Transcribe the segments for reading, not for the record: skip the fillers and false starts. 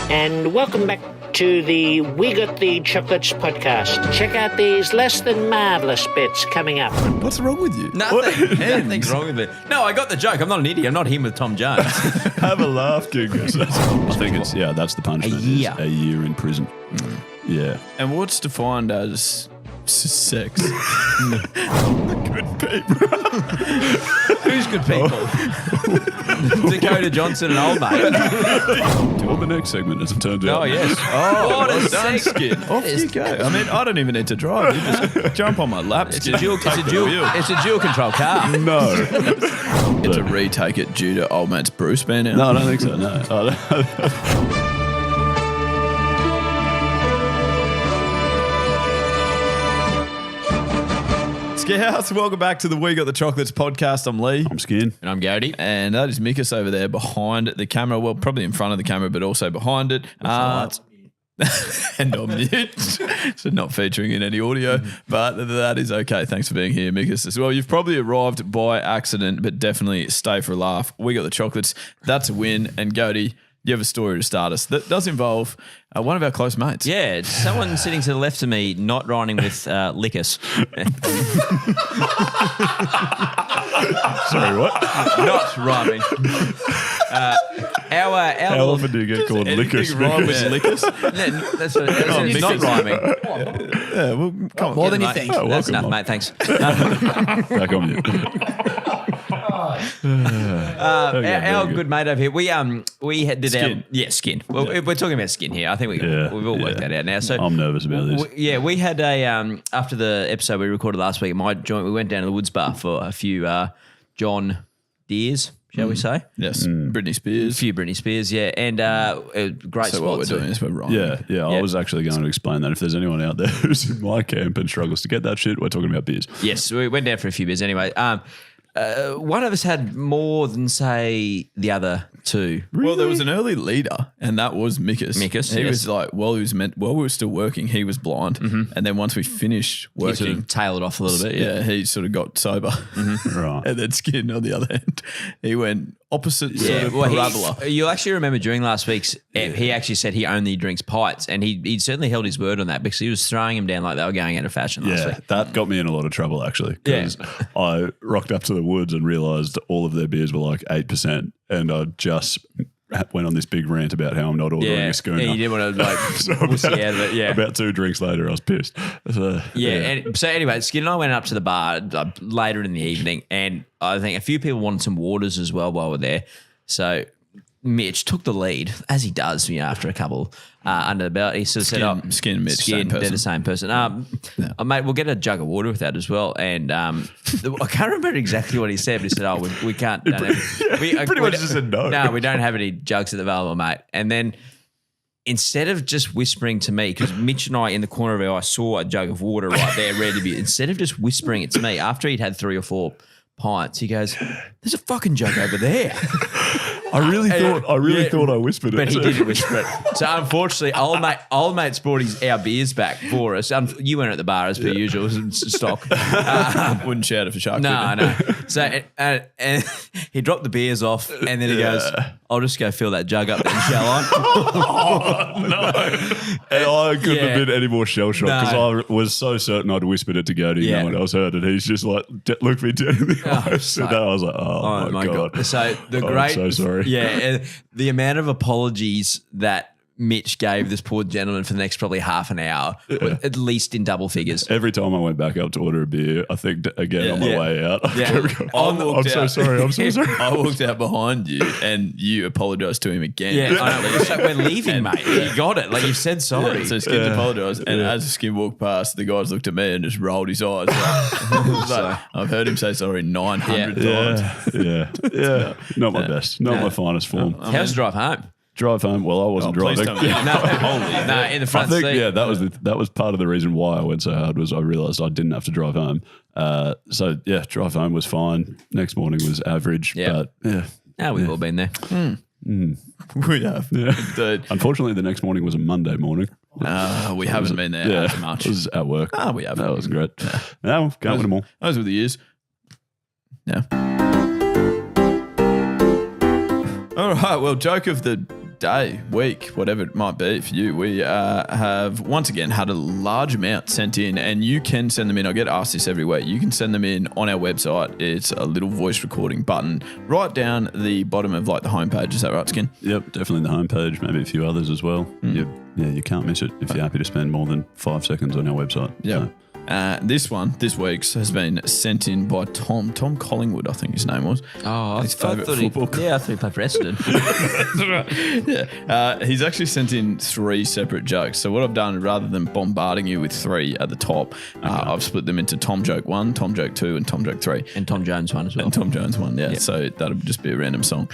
and welcome back to the We Got the Chocolates podcast. Check out these less than marvellous bits coming up. What's wrong with you? Nothing's wrong with me. No, I got the joke. I'm not an idiot. I'm not him with Tom Jones. Have a laugh, Gingus. I think it's, that's the punishment. A year. A year in prison. Yeah. And what's defined as sex? Good people. Who's good people? Dakota Johnson and old mate. Till the next segment, as it turns out. Oh, yes. Oh, what a Done, sex. Skin. Off you go. I mean, I don't even need to drive. You just jump on my lap. It's a dual control car. No. Get to retake it due to old mate's Bruce being out. No, I don't think so, no. Scouts, welcome back to the We Got the Chocolates podcast. I'm Leigh. I'm Skin. And I'm Gode. And that is Mikus over there behind the camera. Well, probably in front of the camera, but also behind it. And on mute. So not featuring in any audio. But that is okay. Thanks for being here, Mikus, as well. You've probably arrived by accident, but definitely stay for a laugh. We Got the Chocolates. That's a win. And Gode, you have a story to start us that does involve one of our close mates. Yeah, someone sitting to the left of me not rhyming with lickus. Sorry, what? Not rhyming. How often do you get called lickers? Rhyme with lickers? That's what it's not rhyming. Yeah, well, come on. More than you think. Oh, That's welcome, enough, mate. Thanks. Back on you. Our good mate over here. We did Skin. Skin. Well, we're talking about skin here. I think we've all worked that out now. So I'm nervous about this. we had a after the episode we recorded last week at my joint. We went down to the Woods Bar for a few John Deeres, shall we say? Yes, Britney A Spears. few Britney Spears, yeah, and great So spot. what we're too. doing is we're rhyming. Yeah. I was actually going to explain that. If there's anyone out there who's in my camp and struggles to get that shit, we're talking about beers. Yes, we went down for a few beers anyway. One of us had more than, say, the other two. Well, there was an early leader, and that was Mikus. Mikus, he yes. was like, while we were still working, he was blind, and then once we finished He working, sort of tailed off a little bit. yeah, he sort of got sober, Right. and then Skin on the other end, he went opposite sort of parabola. You'll actually remember during last week's ep, he actually said he only drinks pints, and he certainly held his word on that because he was throwing him down like they were going out of fashion last Yeah, week. that got me in a lot of trouble actually because I rocked up to the Woods and realised all of their beers were like 8%, and I just went on this big rant about how I'm not ordering a schooner. Yeah, you didn't want to like wussy out of it. Yeah. About 2 drinks later, I was pissed. So, And so anyway, Skin and I went up to the bar later in the evening, and I think a few people wanted some waters as well while we're there. So Mitch took the lead, as he does, after a couple under the belt. He sort of said, Skin and Mitch, same they're person. the same person. Mate, we'll get a jug of water with that as well. And I can't remember exactly what he said, but he said, we can't. he pretty much just said no. No, we don't have any jugs at the available, mate. And then instead of just whispering to me, because Mitch and I in the corner of our eye saw a jug of water right there ready to be, instead of just whispering it to me, after he'd had 3 or 4 pints, he goes, there's a fucking jug over there. I really thought I whispered it. But he didn't whisper it. So unfortunately, old mate's brought our beers back for us. You weren't at the bar as per usual, stock. Wouldn't shout it for shark. No. So and he dropped the beers off, and then he goes, "I'll just go fill that jug up then, shall I?" Oh, no. And I couldn't have been any more shell-shocked because I was so certain I'd whispered it to Gode. Yeah. No one else heard it. He's just like, looked me dead in the eyes. And I was like, oh my God. So I'm so sorry. Yeah, and the amount of apologies that Mitch gave this poor gentleman for the next probably half an hour, at least in double figures. Every time I went back up to order a beer, I think again on my way out, I'm so sorry. I walked out behind you and you apologised to him again. Yeah, I know. So we're leaving, mate. You got it. Like, you've said sorry. Yeah, so Skin apologised, and as Skin walked past, the guys looked at me and just rolled his eyes. Like, I've heard him say sorry 900 times. Yeah. Not my best. Not my finest form. How's the drive home? Drive home. Well, I wasn't driving. No, in the front I think, seat. that was part of the reason why I went so hard was I realised I didn't have to drive home. So drive home was fine. Next morning was average. Yeah. But We've all been there. We have. Yeah. Indeed. Unfortunately, the next morning was a Monday morning. We haven't been there as much. It was at work. We haven't. That was great. No, can't win them all. Those were the years. Yeah. All right. Well, joke of the day, week, whatever it might be for you. We have once again had a large amount sent in, and you can send them in. I get asked this every week. You can send them in on our website. It's a little voice recording button right down the bottom of like the homepage. Is that right, Skin? Yep, definitely the homepage, maybe a few others as well. Yeah, you can't miss it if you're happy to spend more than 5 seconds on our website. Yeah. So. This week's has been sent in by Tom Collingwood, I think his name was. Oh, His favourite football club. I thought he played for Essendon. Yeah. He's actually sent in 3 separate jokes. So what I've done, rather than bombarding you with 3 at the top, I've split them into Tom joke 1, Tom joke 2, and Tom joke 3. And Tom Jones one as well. And Tom Jones one, yeah. So that'll just be a random song.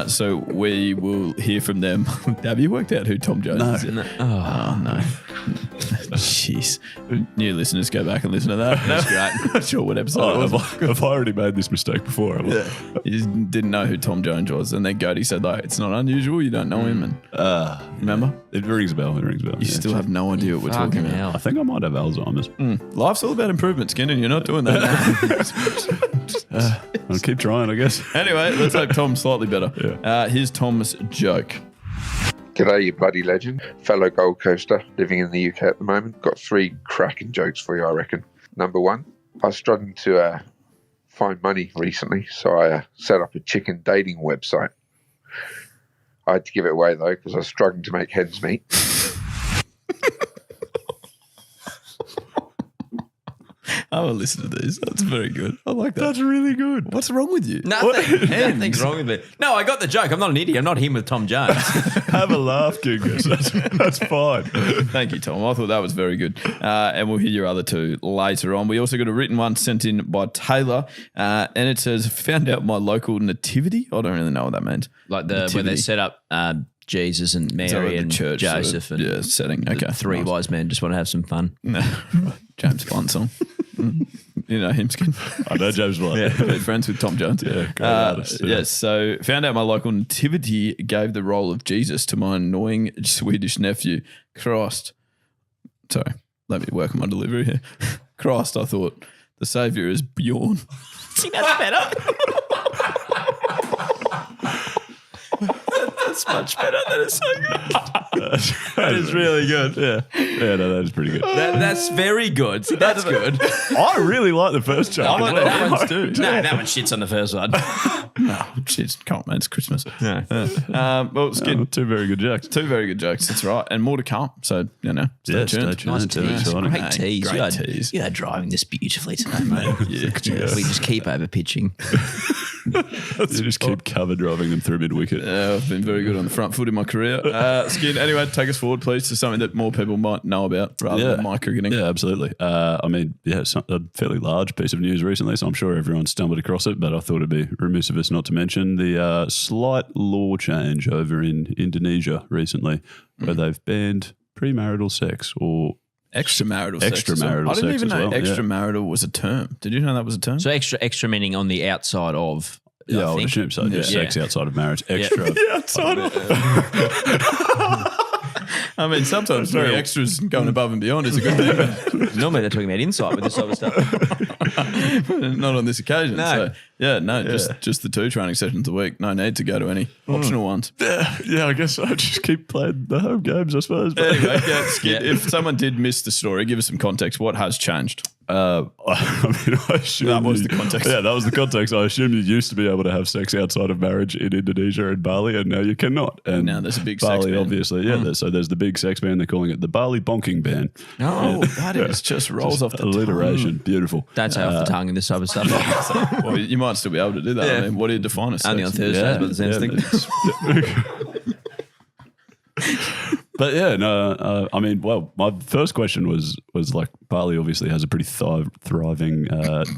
So we will hear from them. Have you worked out who Tom Jones is? No. Oh, no. Jeez. New listeners, go back and listen to that. That's great. Not sure what episode it was. Have I already made this mistake before? You just didn't know who Tom Jones was. And then Gode said, like, it's not unusual. You don't know him. And remember? It rings a bell. You still have no idea what we're talking about. hell. I think I might have Alzheimer's. Life's all about improvement, Skin, and you're not doing that. I'll keep trying, I guess. Anyway, let's hope Tom's slightly better. Yeah. Here's Tom's joke. G'day, you bloody legend. Fellow Gold Coaster living in the UK at the moment. Got 3 cracking jokes for you, I reckon. Number 1, I was struggling to find money recently, so I set up a chicken dating website. I had to give it away, though, because I was struggling to make hens meet. I will listen to these. That's very good. I like that. That's really good. What's wrong with you? Nothing's wrong with me. No, I got the joke. I'm not an idiot. I'm not him with Tom Jones. Have a laugh, Gingus. That's fine. Thank you, Tom. I thought that was very good. And we'll hear your other 2 later on. We also got a written one sent in by Taylor, and it says, found out my local nativity. I don't really know what that means. Like where they set up Jesus and Mary and church Joseph sort of, and setting. Okay, the 3 wise men just want to have some fun. No. James Blunt song. You know him, Skin. I know James Blunt. Yeah, friends with Tom Jones. Yeah, great artist. Yes, so found out my local nativity gave the role of Jesus to my annoying Swedish nephew. Christ. Sorry, let me work on my delivery here. Christ, I thought the saviour is Bjorn. See, that's better. That's much better. That is so good. That is really good. Yeah. Yeah, no, that is pretty good. That's very good. See, that's good. I really like the first joke. I like as well. that one too. No, that one shits on the first one. No, shit, can't, man. It's Christmas. No. Well, Skin. 2 very good jokes. 2 very good jokes. That's right. And more to come. So, stay tuned. Nice Too tease. exciting. Great tease. Great tease. You are driving this beautifully today, mate. Yeah. We just keep over pitching. You just keep cover driving them through mid-wicket. I've been very good on the front foot in my career. Skin, anyway, take us forward, please, to something that more people might know about rather than my cricketing. Yeah, absolutely. It's a fairly large piece of news recently, so I'm sure everyone stumbled across it, but I thought it'd be remiss of us not to mention the slight law change over in Indonesia recently, where they've banned premarital sex or Extramarital sex. Extramarital I didn't sex even as know well, extramarital was a term. Did you know that was a term? So extra meaning on the outside of. Yeah, I would think. assume so. Just sex outside of marriage. Extra. outside of I mean, sometimes very extras going above and beyond is a good thing. Normally they're talking about inside with this sort of stuff. Not on this occasion. No. So, just the 2 training sessions a week. No need to go to any optional ones. Yeah, I guess I just keep playing the home games, I suppose. But Anyway, if someone did miss the story, give us some context. What has changed? I assume That was the context. Yeah, that was the context. I assume you used to be able to have sex outside of marriage in Indonesia and Bali, and now you cannot. And now there's a big sex Bali, ban. obviously. So there's the big sex ban. They're calling it the Bali Bonking Ban. Oh, that is just rolls off the alliteration. Beautiful. That's off the tongue and this type of stuff. Well, you might still be able to do that. Yeah. I mean, what do you define as sex? Only on Thursdays, but the same thing. But yeah, no, my first question was like Bali obviously has a pretty thriving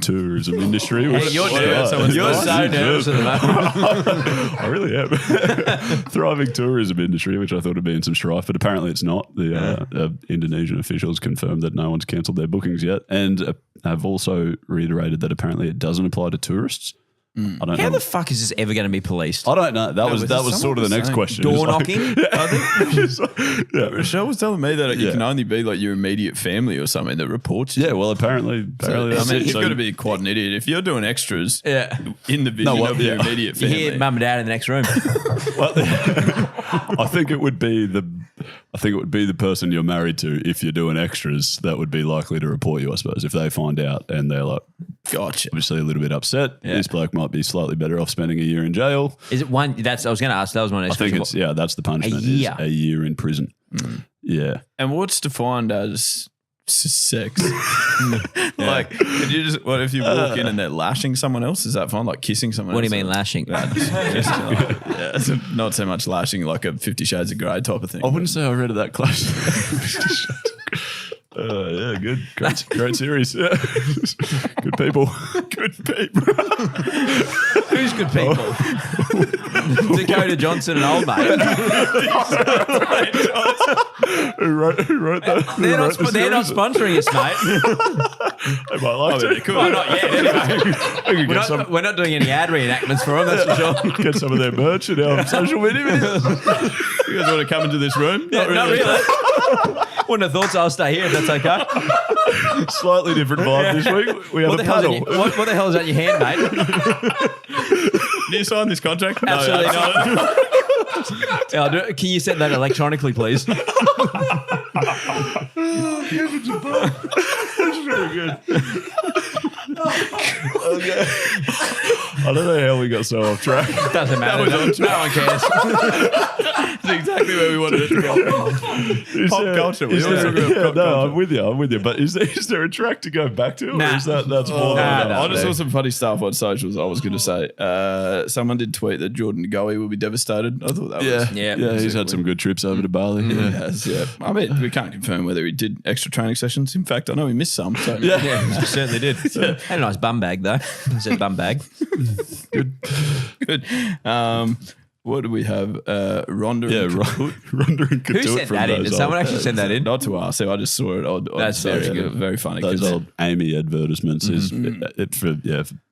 tourism industry. Hey, you're nervous. You're so nervous at the moment. I really am. Thriving tourism industry, which I thought would be in some strife, but apparently it's not. The Indonesian officials confirmed that no one's cancelled their bookings yet, and have also reiterated that apparently it doesn't apply to tourists. I don't How know. the fuck is this ever going to be policed? I don't know. That was someone sort of the was next saying question. Door It's like- knocking? Yeah, Rochelle was telling me that it can only be like your immediate family or something that reports you. Yeah, well, apparently I that's mean, it. you've So- got to be quite an idiot. If you're doing extras Yeah. in the vision well, of your yeah. immediate You family. hear mum and dad in the next room. Well, I think it would be the person you're married to. If you're doing extras, that would be likely to report you, I suppose. If they find out and they're like, Gotcha. obviously a little bit upset, this bloke might be slightly better off spending a year in jail. Is it one? I was going to ask. That was my next I think question. that's the punishment. A year. Is a year in prison. Yeah. And what's defined as sex? Like, could you just, what if you walk in and they're lashing someone else? Is that fine? Like kissing someone What do else? you mean lashing? Yeah, so not so much lashing, like a 50 Shades of Grey type of thing. I wouldn't say I read it that close. Yeah, good. Great series. Yeah. Good people. Good people. Who's good people? Dakota Johnson and old mate. Who wrote that? They're not sponsoring us, mate. They might like to. Well, not yet. Anyway, we're not doing any ad reenactments for them. That's for sure. Get some of their merch in our social media videos. You guys want to come into this room? Not really. Wouldn't have thought so. I'll stay here if that's okay. Slightly different vibe this week. We have What a the, hell puzzle. what the hell is that in your hand, mate? Can you sign this contract? Absolutely not. Yeah, I'll do it. Can you send that electronically, please? That's very good. Okay. I don't know how we got so off track. Doesn't matter. No one cares. That's exactly where we wanted it to go. Pop culture. We always talk about pop culture. I'm with you. But is there a track to go back to? Or Nah. is that's more Nah, than nah. I just saw some funny stuff on socials. I was going to say, someone did tweet that Jordan Gode will be devastated. I thought that was Yeah. He's had some good trips over to Bali. Yeah. Yes, yeah. I mean, we can't confirm whether he did extra training sessions. In fact, I know he missed some. So. Yeah, he certainly did. Had a nice bum bag, though. He said bum bag. Good. What do we have? Rhonda. Yeah, and Rhonda and Who Couture sent from that in? those Did someone old- actually send that in? Not to us. I just saw it. On That's very social. good. Very funny. Those 'cause- old Amy advertisements is for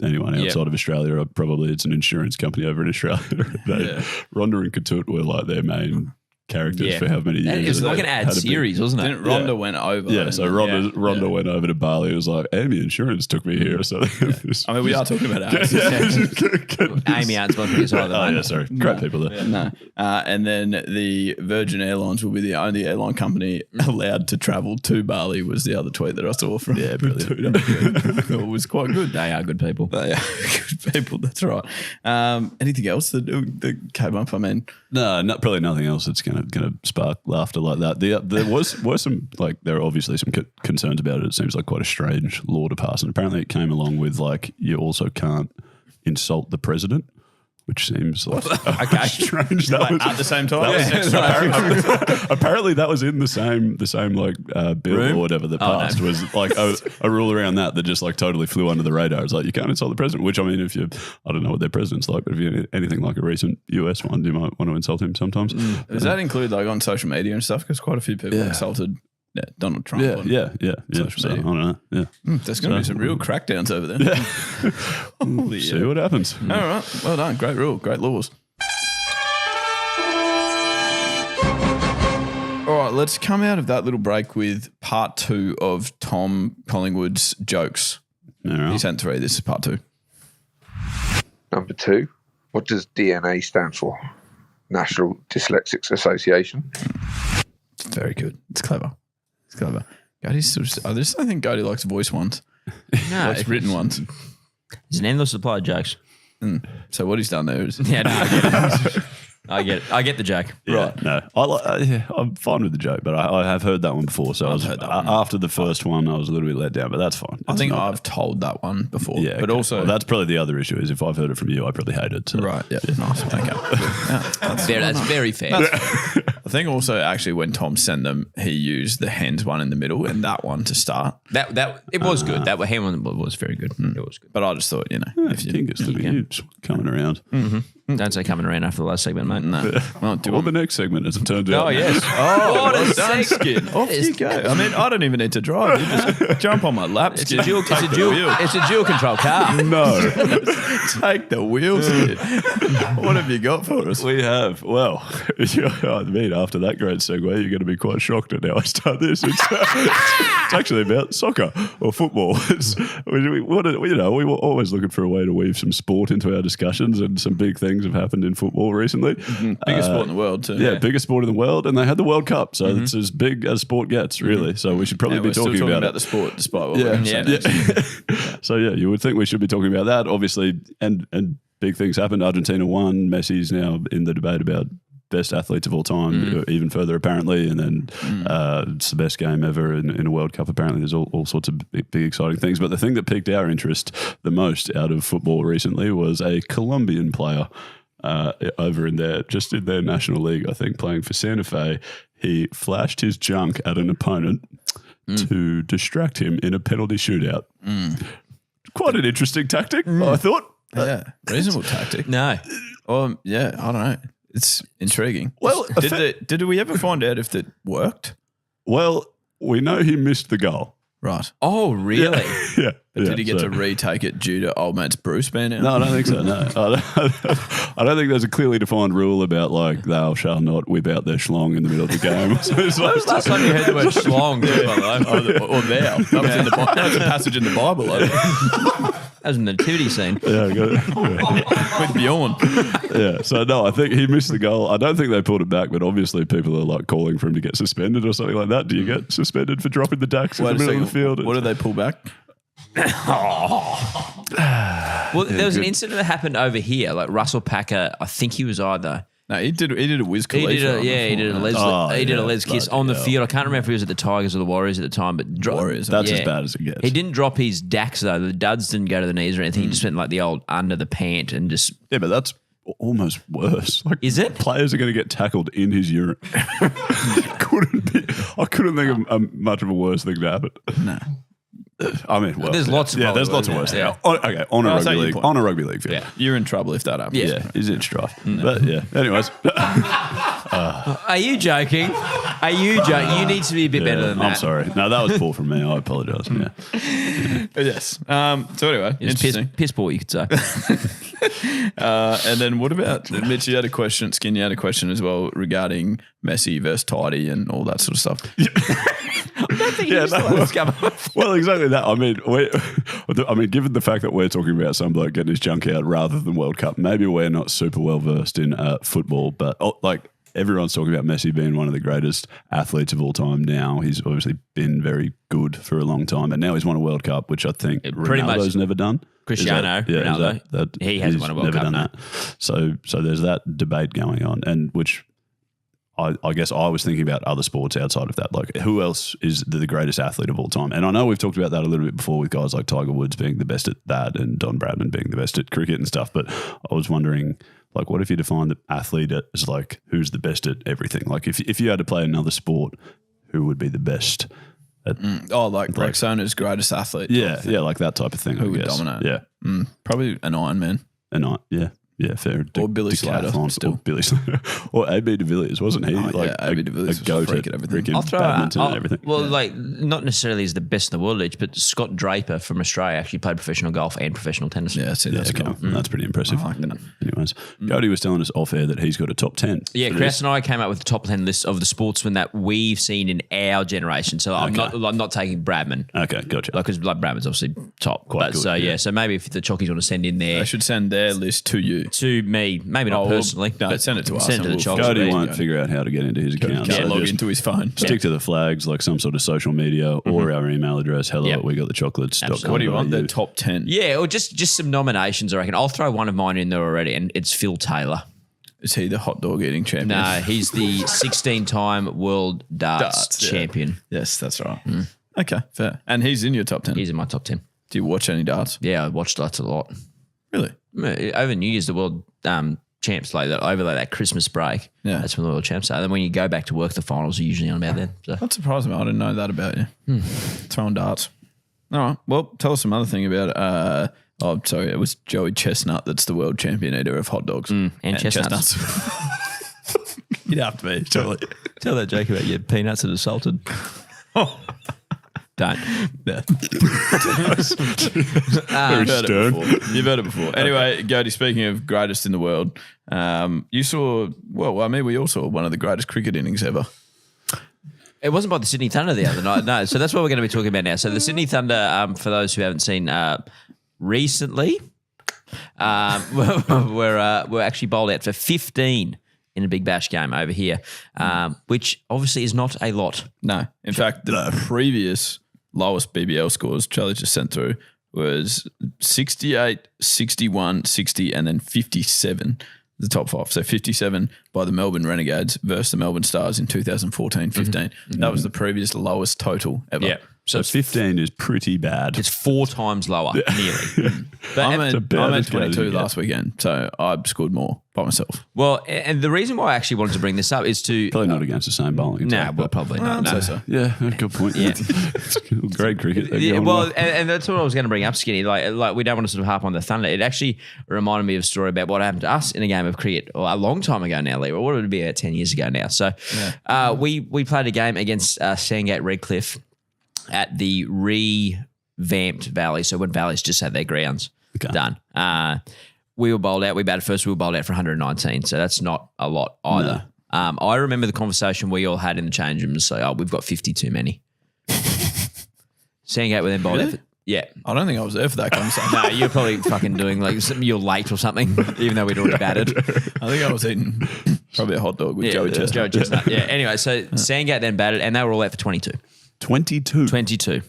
anyone outside of Australia, probably it's an insurance company over in Australia. Rhonda and Couture were like their main characters Yeah. for how many years. It was like an Had ad a big- series, wasn't it? Didn't Rhonda went over? Yeah, and- so Rhonda went over to Bali. It was like, Amy Insurance took me here. So I mean, we are talking about ads. Amy aren't sponsoring us either. Oh, mate. yeah, sorry. Great people there. No. And then the Virgin Airlines will be the only airline company allowed to travel to Bali was the other tweet that I saw from brilliant. It was quite good. They are good people. They are good people, that's right. Anything else that came up? I mean, No, probably nothing else that's going to spark laughter like that. There were some, like, there are obviously some concerns about it. It seems like quite a strange law to pass. And apparently it came along with, like, you also can't insult the president, which seems like Okay. strange. That was, at the same time, apparently that was in the same like bill Room? or whatever that passed was like a rule around that just like totally flew under the radar. It's like you can't insult the president, which I mean, if you, I don't know what their president's like, but if you're anything like a recent US one, you might want to insult him sometimes. does that include like on social media and stuff? Because quite a few people insulted Donald Trump. Yeah, on yeah. social So, I media. don't know. Yeah. There's going to be some real crackdowns over there. Holy See what happens. All right. Well done. Great rule. Great laws. All right. Let's come out of that little break with part 2 of Tom Collingwood's jokes. All right. He sent 3. This is part 2. Number 2, what does DNA stand for? National Dyslexics Association. It's very good. It's clever. It's clever. Gode's sort of, I think Gode likes voice ones. No, Likes written ones. it's an endless supply of jokes. So what he's done there is Yeah, no, I get it. I get the joke. Right. No, I'm fine with the joke, but I have heard that one before. So after the first one, I was a little bit let down, but that's fine. I It's think not- I've told that one before. Yeah, but okay. also Well, that's probably the other issue is if I've heard it from you, I probably hate it. So. right. Yeah. Nice. Okay. Yeah, That's very fair. I think also actually when Tom sent them, he used the hens one in the middle and that one to start. That it was good. That hand one was very good. It was good. But I just thought, if you Dingus, look at you just coming around. Don't say coming around after the last segment, mate. No. Well, the next segment, as it turns out. Oh, yes. Oh, What a well done, seg- Skin. Off you go. I mean, I don't even need to drive. You just jump on my lap, Skin. It's a dual control car. No. Take the wheel, Skin. What have you got for us? We have. Well, I mean, after that great segue, you're going to be quite shocked at how I start this. It's actually about soccer or football. We were always looking for a way to weave some sport into our discussions, and some big things have happened in football recently. Biggest sport in the world, too. Yeah, biggest sport in the world, and they had the World Cup, so it's as big as sport gets, really. So we should probably be we're still talking talking about about the sport, despite what we're saying. So you would think we should be talking about that, obviously, and big things happened. Argentina won. Messi's now in the debate about best athletes of all time, even further apparently, and then it's the best game ever in a World Cup. Apparently, there's all sorts of big exciting things. But the thing that piqued our interest the most out of football recently was a Colombian player over in their national league, I think, playing for Santa Fe. He flashed his junk at an opponent to distract him in a penalty shootout. Quite an interesting tactic, I thought. Yeah, reasonable tactic. No. Yeah, I don't know. It's intriguing. Well, did we ever find out if it worked? Well, we know he missed the goal. Right. Oh, really? Yeah. But did he get to retake it due to old mate's Bruce being out? No, I don't think so. No, I don't think there's a clearly defined rule about like thou shall not whip out their schlong in the middle of the game. When was the last time you heard the word schlong? Or thou. That was a passage in the Bible. I think. That was a nativity scene. Yeah, I got it. With Bjorn. Yeah. So no, I think he missed the goal. I don't think they pulled it back, but obviously people are like calling for him to get suspended or something like that. Do you get suspended for dropping the dacks in the middle of the field? What did they pull back? Well, there was an incident that happened over here. Like Russell Packer, I think he was either. No, he did a Wiz Khalifa. He did a Les kiss on the field. I can't remember if he was at the Tigers or the Warriors at the time, but Warriors. That's as bad as it gets. He didn't drop his dacks though. The duds didn't go to the knees or anything. He just went like the old under the pant and just. Yeah, but that's almost worse. Like, is it? Players are going to get tackled in his urine. I couldn't think of much of a worse thing to happen. No. I mean, well, there's lots of there's lots of worse. Yeah. Okay, on a rugby league field. Yeah. You're in trouble if that happens. Yeah, he's in strife. But yeah, anyways. Are you joking? Are you joking? You need to be a bit better than that. I'm sorry. No, that was poor from me. I apologise. Yeah. Yes. So anyway, It's interesting. piss poor, you could say. And then what about Mitch? You had a question. Skin, you had a question as well regarding Messi versus Tidy and all that sort of stuff. Well, exactly that. I mean, given the fact that we're talking about some bloke getting his junk out rather than World Cup, maybe we're not super well versed in football, but like everyone's talking about Messi being one of the greatest athletes of all time now. He's obviously been very good for a long time, and now he's won a World Cup, which I think Ronaldo's never done. Cristiano Ronaldo, he hasn't won a World Cup. That. So there's that debate going on, and which I guess I was thinking about other sports outside of that. Like, who else is the greatest athlete of all time? And I know we've talked about that a little bit before with guys like Tiger Woods being the best at that and Don Bradman being the best at cricket and stuff. But I was wondering, like, what if you define the athlete as like who's the best at everything? Like, if you had to play another sport, who would be the best at? Like Sona's greatest athlete. Yeah, like that type of thing. Who would dominate? Yeah, probably an Ironman. Yeah, fair. Or Billy Slater still. Or Billy Slater. Or AB de Villiers, wasn't he? AB de Villiers was a a freak at everything. I'll throw badminton and everything. Well, like not necessarily as the best in the world each, but Scott Draper from Australia actually played professional golf and professional tennis. Yeah, that's cool. That's pretty impressive. I like that. Anyways, Gode was telling us off air that he's got a top 10. Yeah, Chris and I came up with the top 10 list of the sportsmen that we've seen in our generation. So I'm not taking Bradman. Okay, gotcha. Because Bradman's obviously top. Quite good, So so maybe if the Chockies want to send in there. They should send their list to you. To me. Maybe not personally. No, send it to us. Send it to the Chockies. Gode won't figure out how to get into his account. Can't so log just into his phone. Stick to the flags, like some sort of social media or our email address, hello@wegotthechocolates.com. What do you want? The top 10? Yeah, or just some nominations, I reckon. I'll throw one of mine in there already, and it's Phil Taylor. Is he the hot dog eating champion? No, he's the 16-time world darts champion. Yes, that's right. Okay, fair. And he's in your top 10? He's in my top 10. Do you watch any darts? Yeah, I watched darts a lot. Really? Over New Year's, the world champs, like that over that Christmas break. Yeah. That's when the world champs are. And then when you go back to work, the finals are usually on about then. So. That surprised me. I didn't know that about you. Throwing darts. All right. Well, tell us some other thing about Oh, sorry, it was Joey Chestnut that's the world champion eater of hot dogs. And chestnuts. You'd have to be, surely. Tell that joke about your peanuts that are salted. Don't. Yeah. You've heard it before. Anyway, Gode, speaking of greatest in the world, you saw, we all saw one of the greatest cricket innings ever. It wasn't by the Sydney Thunder the other night, no. So that's what we're going to be talking about now. So the Sydney Thunder, for those who haven't seen recently, we're actually bowled out for 15 in a Big Bash game over here, which obviously is not a lot. No. In fact, the previous lowest BBL scores Charlie just sent through was 68, 61, 60, and then 57, the top five. So 57 by the Melbourne Renegades versus the Melbourne Stars in 2014-15. That was the previous lowest total ever. Yeah. So 15 is pretty bad. It's 4 times lower, nearly. But I'm at as good as 22 you get. last weekend, so I scored more by myself. well, and the reason why I actually wanted to bring this up is to Probably not against the same bowling attack. well, but- probably not. No. So. Yeah, good point. Yeah. Great cricket. They're Yeah, going well, and that's what I was going to bring up, Skinny. Like we don't want to sort of harp on the Thunder. It actually reminded me of a story about what happened to us in a game of cricket a long time ago now, Leigh. What would it be, about 10 years ago now? So we played a game against Sandgate Redcliffe at the revamped Valley. So when Valleys just had their grounds done. We were bowled out. We batted first. We were bowled out for 119. So that's not a lot either. I remember the conversation we all had in the change room to say, we've got 50 too many. Sandgate were then bowled out. Yeah. I don't think I was there for that conversation. No, you're probably fucking doing you're late or something, even though we'd already batted. I think I was eating probably a hot dog with Joey Chestnut. Joey Chestnut. Yeah. Anyway, so Sandgate then batted and they were all out for 22. 22. 22.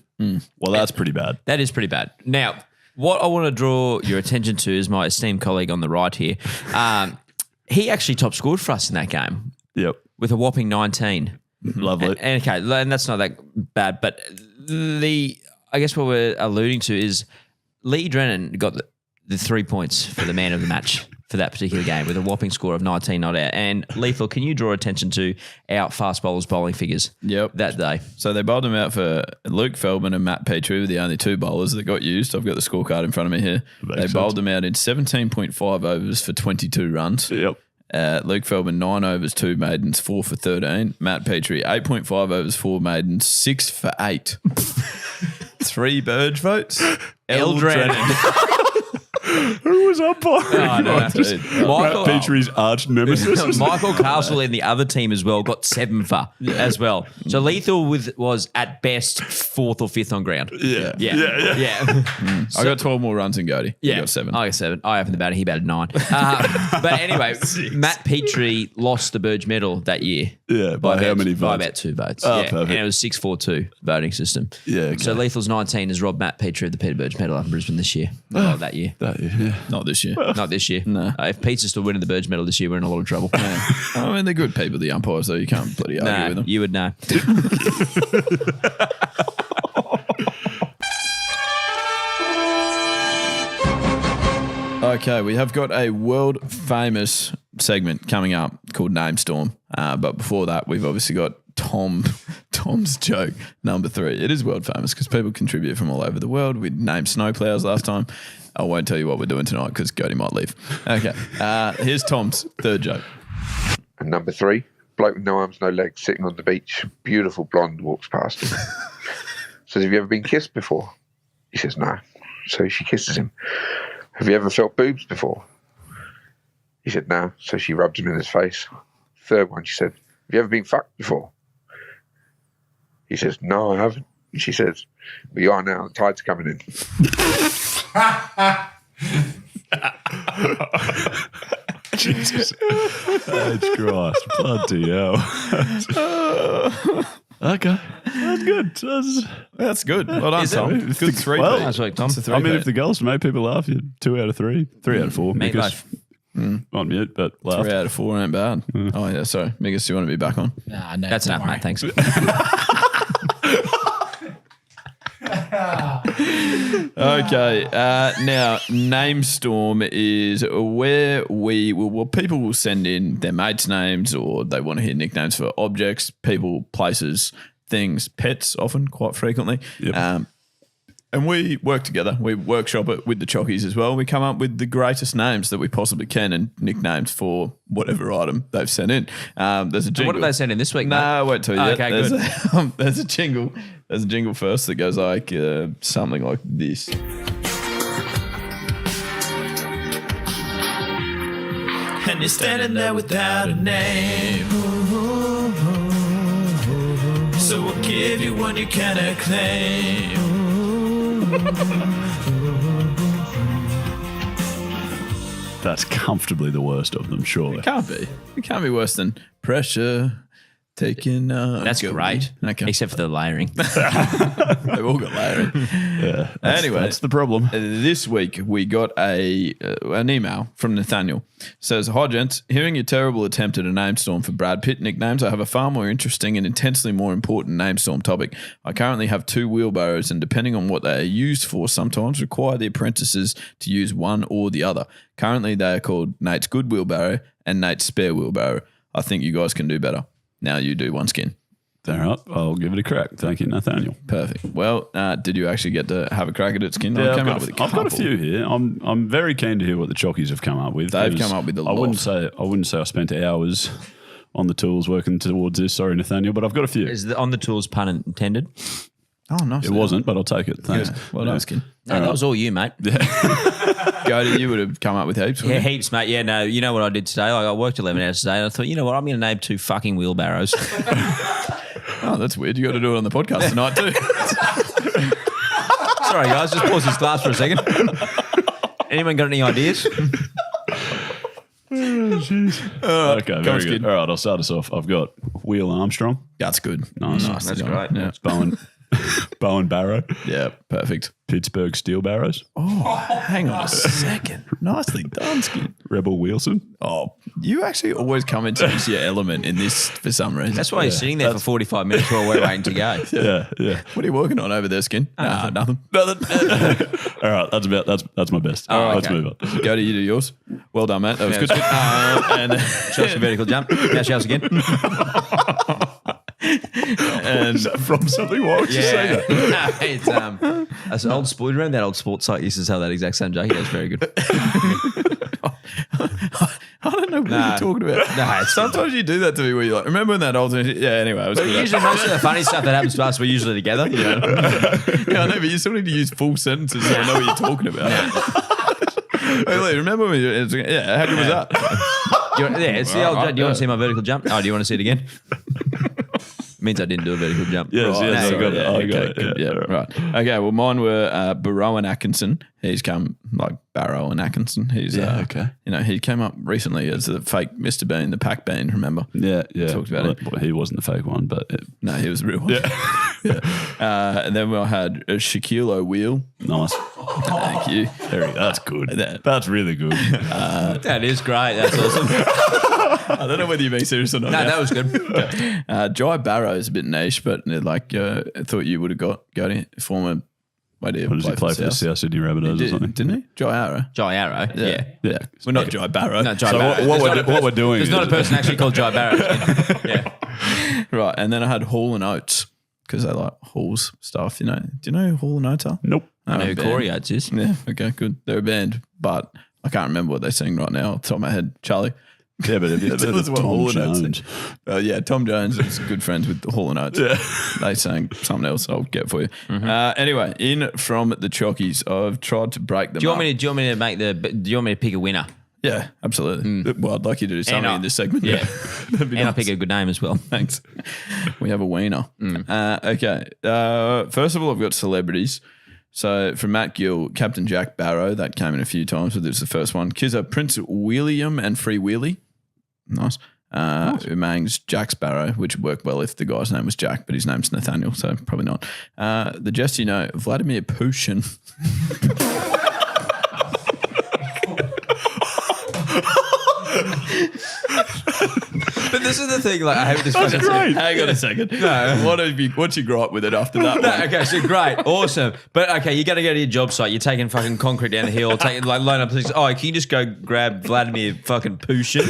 Well, that's pretty bad. That is pretty bad. Now, what I want to draw your attention to is my esteemed colleague on the right here. He actually top scored for us in that game Yep. with a whopping 19. Lovely. And that's not that bad. But I guess what we're alluding to is Leigh Drennan got the 3 points for the man of the match for that particular game with a whopping score of 19 not out. And Lethal, can you draw attention to our fast bowlers bowling figures that day? So they bowled them out for Luke Feldman and Matt Petrie were the only 2 bowlers that got used. I've got the scorecard in front of me here. They bowled them out in 17.5 overs for 22 runs. Yep. Luke Feldman, 9 overs, 2 maidens, 4 for 13. Matt Petrie, 8.5 overs, 4 maidens, 6 for 8. 3 Burge votes. Eldren. Who was up by? Michael, Matt Petrie's arch nemesis. Michael Castle and the other team as well got 7 for as well. So Lethal was at best 4th or 5th on ground. Yeah. I got 12 more runs than Gode. Yeah. You got 7. I got 7. I opened the batting. He batted 9. But anyway, Matt Petrie lost the Burge medal that year. Yeah, by how many votes? By about 2 votes. Oh, yeah. perfect. And it was 6-4-2 voting system. Yeah, okay. So Lethal's 19 has robbed Matt Petrie of the Peter Burge medal up in Brisbane this year. That year. Yeah. Not this year. Not this year. No. If Pete's still winning the Burge medal this year, we're in a lot of trouble. I mean, they're good people, the umpires, though. You can't bloody argue with them. You would know. Okay, we have got a world famous segment coming up called Namestorm. But before that, we've obviously got Tom's joke number 3. It is world famous because people contribute from all over the world. We named snowplows last time. I won't tell you what we're doing tonight because Gode might leave. Okay, here's Tom's 3rd joke. And number 3, bloke with no arms, no legs, sitting on the beach. Beautiful blonde walks past him. Says, have you ever been kissed before? He says, no. So she kisses him. Have you ever felt boobs before? He said, no. So she rubs him in his face. 3rd one, she said, have you ever been fucked before? He says, no, I haven't. And she says, well, you are now. The tide's coming in. Jesus. That's Christ. Bloody hell. Okay. That's good. That's good. Well done, Tom. Good 3. Well, Nice work, Tom. I mean, if the goals make people laugh, you're 2 out of 3, 3 out of 4. Mate, Because on mute, but laugh. 3 out of 4 ain't bad. Oh, yeah, sorry. Migas, do you want to be back on? Nah, no, That's don't enough, worry. mate. Thanks. Okay, now Namestorm is where people will send in their mates' names or they want to hear nicknames for objects, people, places, things, pets often, quite frequently. Yep. And we work together. We workshop it with the Chockies as well. We come up with the greatest names that we possibly can and nicknames for whatever item they've sent in. There's a jingle. What did they send in this week, mate? No, I won't tell you yet. Okay, There's good. There's a jingle. There's a jingle first that goes like something like this. And you're standing there without a name. So we'll give you one you cannot claim. That's comfortably the worst of them, surely. It can't be. It can't be worse than pressure taking. That's great. Okay. Except for the layering. They've all got layering. Yeah. Anyway, that's the problem. This week we got an email from Nathaniel. Says, "Hi gents, hearing your terrible attempt at a Namestorm for Brad Pitt nicknames, I have a far more interesting and intensely more important Namestorm topic. I currently have 2 wheelbarrows and depending on what they are used for, sometimes require the apprentices to use one or the other. Currently they are called Nate's Good Wheelbarrow and Nate's Spare Wheelbarrow. I think you guys can do better. Now you do one skin." All right, I'll give it a crack. Thank you, Nathaniel. Perfect. Well, did you actually get to have a crack at it, Skin? Yeah, I came I've up with got a few here. I'm very keen to hear what the Chockies have come up with. They've because come up with a I lot. wouldn't say I spent hours on the tools working towards this. Sorry, Nathaniel, but I've got a few. Is the on the tools pun intended? Oh, nice. It wasn't, but I'll take it. Thanks. Good. Well done, Skin. No, that was all you, mate. Gode, you would have come up with heaps. Yeah, wouldn't you? heaps, mate. Yeah, no, you know what I did today? Like I worked 11 hours today and I thought, you know what, I'm going to name 2 fucking wheelbarrows. Oh, that's weird. You got to do it on the podcast tonight too. Sorry, guys, just pause this glass for a second. Anyone got any ideas? Okay, very good. All right, I'll start us off. I've got Wheel Armstrong. That's good. Nice. That's great. Yeah. Bowen Barrow. Yeah, perfect. Pittsburgh Steel Barrows. Oh, hang on a second. Nicely done, Skin. Rebel Wilson. Oh, you actually always come into your element in this for some reason. That's why you're sitting there for 45 minutes while we're waiting to go. Yeah. What are you working on over there, Skin? Nothing. All right, that's my best. All right, let's move on. Go to you do yours. Well done, mate. That was Yeah, good. it And Show us a vertical jump. Now show us again. Is that from something? Why would you say that? No, it's that's an old sport. Remember that old sports site used to sell that exact same joke? That's very good. I don't know what you're talking about. No, Sometimes you do that to me where you're like, remember when that old thing? Yeah, anyway, it was But good. usually most of the funny stuff that happens to us, we're usually together. You know? Yeah, I know, but you still need to use full sentences so I know what you're talking about. Hey, Leigh, remember when you, yeah, how good was that? It's the old. Do you want to see my vertical jump? Oh, do you want to see it again? Means I didn't do a vertical jump. Yes, Right. yes, No, I got it. I got Okay, it. good. Yeah, Yeah, right. Okay, well, mine were Barrow and Atkinson. He's come like Barrow and Atkinson. He's okay. You know, he came up recently as the fake Mr. Bean, the pack Bean. Remember? Yeah. Talked about it. Well, he wasn't the fake one, but No, he was the real one. Yeah. And then we had Shaquille O'Wheel. nice. Thank you. That's good. That's really good. That is great. That's awesome. I don't know whether you're being serious or not. No, that was good. Jai Barrow is a bit niche, but like I thought you would have got it. Former. Why do you What does he play for the South Sydney Rabbitohs or something? Didn't he? Jai Arrow. Jai Arrow. Yeah. Yeah. We're not Jai Barrow. No, Jai So Barrow. what we're doing There's not a person actually called Jai Barrow. Yeah. Right. And then I had Hall and Oates because I like Hall's stuff. You know, do you know who Hall and Oates are? Nope. I know who band. Corey Oates is. Yeah. Okay. Good. They're a band, but I can't remember what they sing right now off the top of my head. Charlie. Yeah, but if you Tell us what Tom Hall and Oates Jones. Yeah, Tom Jones is good friends with Hall and Oates. Yeah. They sang something else I'll get for you. Anyway, in from the Chockies, I've tried to break them Do you up. want me to pick a winner? Yeah, absolutely. Well, I'd like you to do something in this segment. Yeah. That'd be And I'll nice. pick a good name as well. Thanks. We have a wiener. Okay. First of all, I've got celebrities. So from Matt Gill, Captain Jack Barrow, that came in a few times, but this is the first one. Kizza, Prince William and Free Wheelie. Nice. Umang's Jack Sparrow, which would work well if the guy's name was Jack, but his name's Nathaniel, so probably not. The Just You Know, Vladimir Putin. But this is the thing. Like, I hate this. That's great. Hang on a second. No. What's your gripe with it after that one? Okay, so great, awesome. But okay, you got to go to your job site. You're taking fucking concrete down the hill, taking like load up things. Oh, can you just go grab Vladimir fucking Pushin?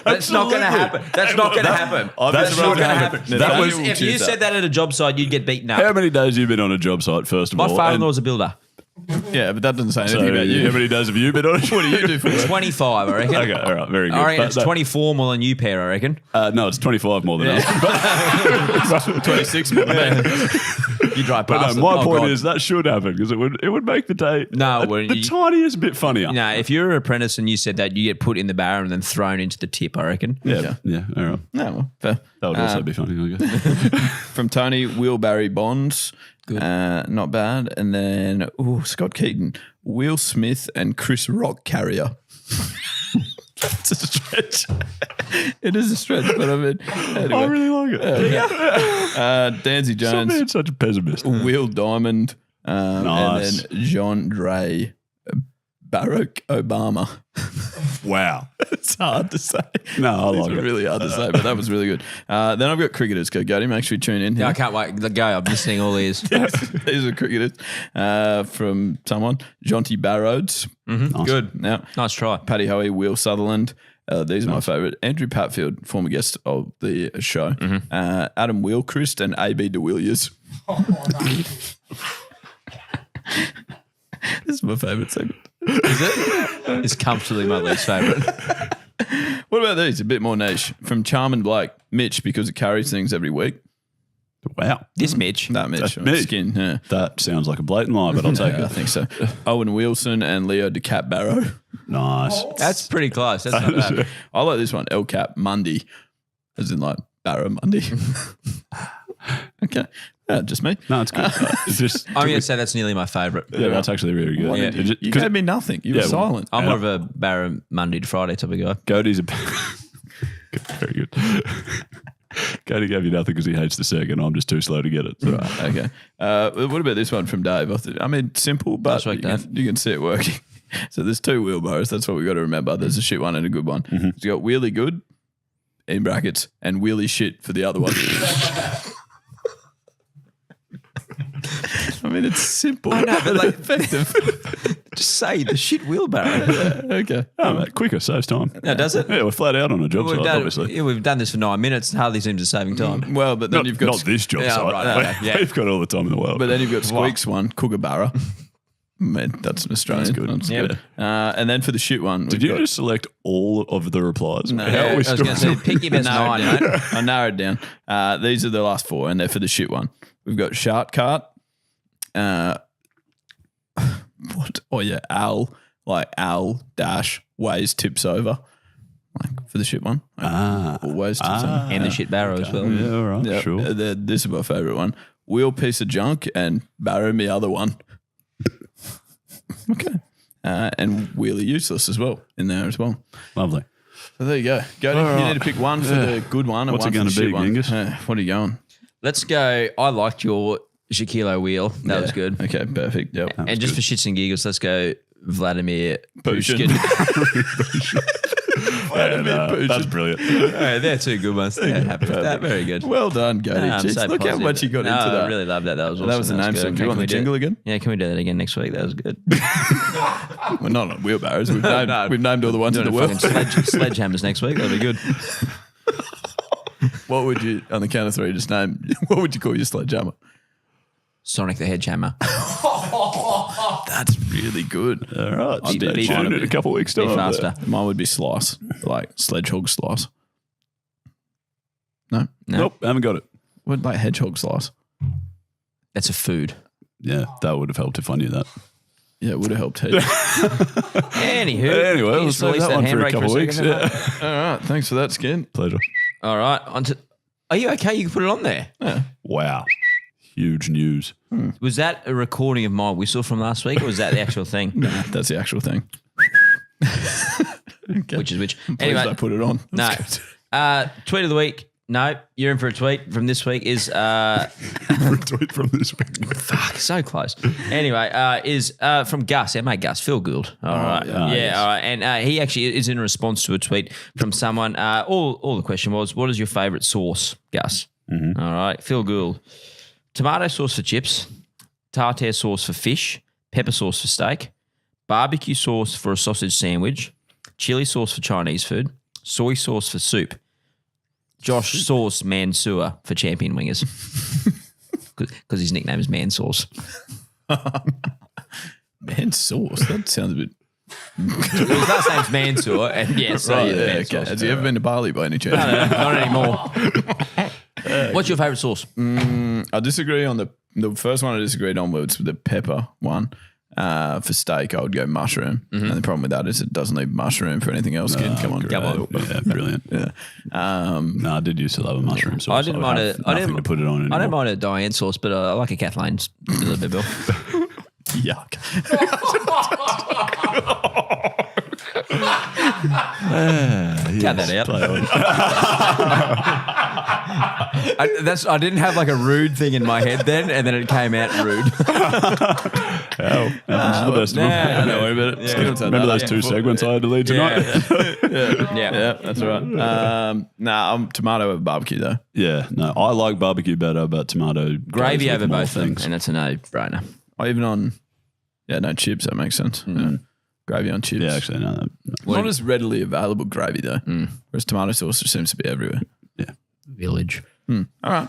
That's not going to happen. That's not going to happen. That's not going to happen. If you said that at a job site, you'd get beaten up. How many days have you been on a job site, first of all? My father-in-law's a builder. Yeah, but that doesn't say anything So, about you. how many days have you been on it? What do you do for work? 25, I reckon. Okay, all right, very good. I reckon But it's that- 24 more than you pair, I reckon. No, it's 25 more than us. 26 more than me. You drive But past no, them. my point God. is that should happen because it would make the day No, it wouldn't. the tiniest bit funnier. No, if you're an apprentice and you said that, you get put in the barrow and then thrown into the tip, I reckon. Yeah, all right. No, well, fair. That would also be funny, I guess. From Tony, Wheelbarrow Bonds. Good. Not bad. And then, Scott Keaton, Will Smith and Chris Rock Carrier. It's a stretch. It is a stretch, but I mean, anyway. I really like it. Danzy Stop Jones, being such a pessimist. Will Diamond, Nice. and then John Dre, Barack Obama. Wow. It's hard to say. No, I These like are it. really hard to say, but that was really good. Then I've got cricketers. Go, make sure you tune in. Yeah, I can't wait. Go, I'm listening all ears. These are cricketers from someone. Jonty Barrows. Nice. Good. Now, Nice try. Paddy Hoey, Will Sutherland. These are my favourite. Andrew Patfield, former guest of the show. Adam Wheelchrist and AB de Williers. This is my favourite segment. Is it? It's comfortably my least favourite. What about these? A bit more niche. From Charmin Blake, Mitch, because it carries things every week. Wow. This Mitch. That Mitch. That's on me. Skin. Yeah. That sounds like a blatant lie, but I'll take Yeah, I it. think so. Owen Wilson and Leo DeCap Barrow. Nice. That's pretty close. That's not bad. I like this one. El Cap Mundy, as in like Barrow Mundy. Okay. Just me. No, it's good. It's just, I'm going to say that's nearly my favourite. yeah, that's actually really good. Yeah. It just- You 'cause gave me nothing. You were Yeah, well, silent. I'm more of a Barrow Monday to Friday type of guy. Gode's a very good. Gode gave you nothing because he hates the second. I'm just too slow to get it. So. Right, okay. What about this one from Dave? I mean, simple, but Nice work, Dave. you can see it working. So there's two wheelbarrows. That's what we've got to remember. There's a shit one and a good one. Mm-hmm. So you got wheelie good, in brackets, and wheelie shit for the other one. I mean, it's simple. I know, but like, effective. just say the shit wheelbarrow. Okay. Oh, mate, quicker, saves time. No, does it? Yeah, we're flat out on a job We've site, done, obviously. yeah, we've done this for 9 minutes. Hardly seems to saving time. Well, but then Not, you've got not this job Yeah, site. right, okay, yeah. We've got all the time in the world. But then you've got Squeaks one, Kookaburra. Man, that's an Australian. That's good. That's Yep. good. And then for the shit one, Did you just select all of the replies? No. How Yeah, are I we was going to say, scoring? pick your best 9, mate. I narrowed down. These are the last four, and they're for the shit one. We've got Shark Cart. What? Oh yeah, Al dash ways tips over, like for the shit one. Always tips over. And the shit barrow as well. Yeah, all right, Yeah, sure. this is my favourite one. Wheel piece of junk and barrow me other one. Okay. And wheelie useless as well in there as well. Lovely. So there you go. You need to pick one for the good one and What's one it for the gonna shit be, one. Genghis? What are you going? Let's go. I liked your Shaquille wheel. That was good. Okay, perfect. Yep. And just for shits and giggles, let's go Vladimir Pushkin. Pushkin. That's brilliant. Oh, they're two good ones. Yeah, happy with that. Very good. Well done, Gode. I'm Jeez, so look how positive. much you got No, into that. I really loved that. That was awesome. That was the name good. song. Do you Okay, want the can we do jingle it? again? Yeah, can we do that again next week? That was good. We're not on wheelbarrows. We've named all the ones in Doing the a world. fucking sledgehammers next week. That'll be good. What would you, on the count of three, just name, what would you call your sledgehammer? Sonic the Hedgehammer. That's really good. All right. Be- Stay be- tuned be- in a couple of weeks' Be time. faster. Mine would be slice, like sledgehog slice. No? No, Nope, haven't got it. What, like hedgehog slice? that's a food. Yeah, that would have helped if I knew that. Yeah, it would have helped. Anywho, Anyway, can you we'll just save release that one for a handbrake couple of weeks. second? Yeah. All right, thanks for that, Skin. Pleasure. All right. Are you okay? You can put it on there. Wow. Huge news. Was that a recording of my whistle from last week, or was that the actual thing? Nah, that's the actual thing. Okay. Which is which? Please Anyway, don't put it on. no. Tweet of the week. No, you're in for a tweet from this week. Is Tweet from this week. fuck so close. Anyway, is from Gus, our mate Gus, Phil Gould. All right, yes. all right, and he actually is in response to a tweet from someone. All the question was, what is your favourite sauce, Gus? Mm-hmm. All right, Phil Gould. Tomato sauce for chips, tartare sauce for fish, pepper sauce for steak, barbecue sauce for a sausage sandwich, chili sauce for Chinese food, soy sauce for soup. Josh Sauce Mansour for champion wingers because his nickname is Man Sauce. Man sauce. That sounds a bit. His last name's Mansour, and yes, Right, Man okay. Sauce. Has he ever been to Bali by any chance? No, not anymore. What's your favourite sauce? I disagree on the first one. I disagreed on was the pepper one. For steak, I would go mushroom. And the problem with that is it doesn't leave mushroom for anything else. Come on. Yeah, brilliant. Yeah. No, I did used to love a mushroom sauce. I didn't mind have it. nothing to put it on anymore. I don't mind a Diane sauce, but I like a Kathleen a little bit, Bill. Yuck. Cut that out. I didn't have like a rude thing in my head then, and then it came out rude. Happens to the best of them. Don't worry about it. Yeah. Remember those two segments I had to lead tonight? Yeah. That's all right. I'm tomato over barbecue though. Yeah, no, I like barbecue better, but tomato Gravy goes with over more both of them, things. and that's a no-brainer. Or even on, chips. That makes sense. Yeah. Gravy on chips. Yeah, actually, no. Not as readily available gravy though. Whereas tomato sauce just seems to be everywhere. Yeah. Village. All right.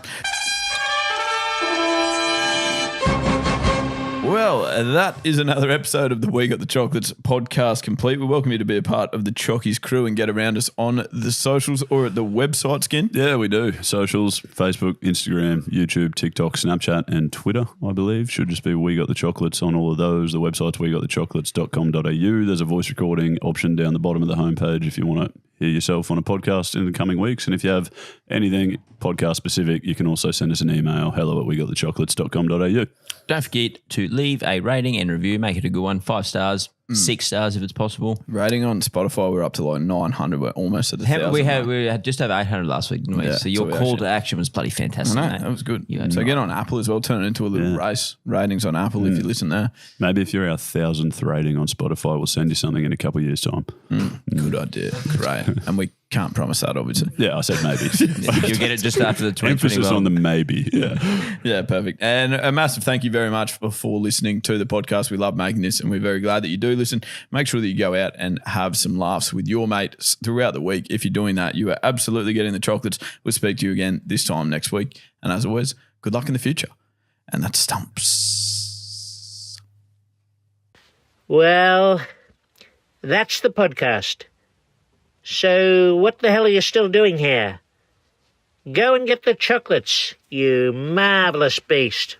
Well, that is another episode of the We Got the Chocolates podcast complete. We welcome you to be a part of the Chockies crew and get around us on the socials or at the website, Skin. Yeah, we do. Socials, Facebook, Instagram, YouTube, TikTok, Snapchat, and Twitter, I believe. Should just be We Got the Chocolates on all of those. The website's wegotthechocolates.com.au. There's a voice recording option down the bottom of the homepage if you want to hear yourself on a podcast in the coming weeks. And if you have anything podcast specific, you can also send us an email, hello@wegotthechocolates.com.au. Don't forget to leave a rating and review. Make it a good one. 5 stars, 6 stars if it's possible. Rating on Spotify, we're up to like 900. We're almost at the 1,000. We had just over 800 last week, didn't we? Yeah, so your so we call actually- to action was bloody fantastic, I know, mate. that was good. You So get on Apple as well. Turn it into a little race. Ratings on Apple if you listen there. Maybe if you're our 1,000th rating on Spotify, we'll send you something in a couple of years' time. Good idea. Great. And we can't promise that, obviously. Yeah, I said maybe. You'll get it just after the 2020 Emphasis World. on the maybe. Yeah. Yeah, perfect. And a massive thank you very much for listening to the podcast. We love making this and we're very glad that you do listen. Make sure that you go out and have some laughs with your mates throughout the week. If you're doing that, you are absolutely getting the chocolates. We'll speak to you again this time next week. And as always, good luck in the future. And that's Stumps. Well, that's the podcast. So what the hell are you still doing here? Go and get the chocolates, you marvelous beast.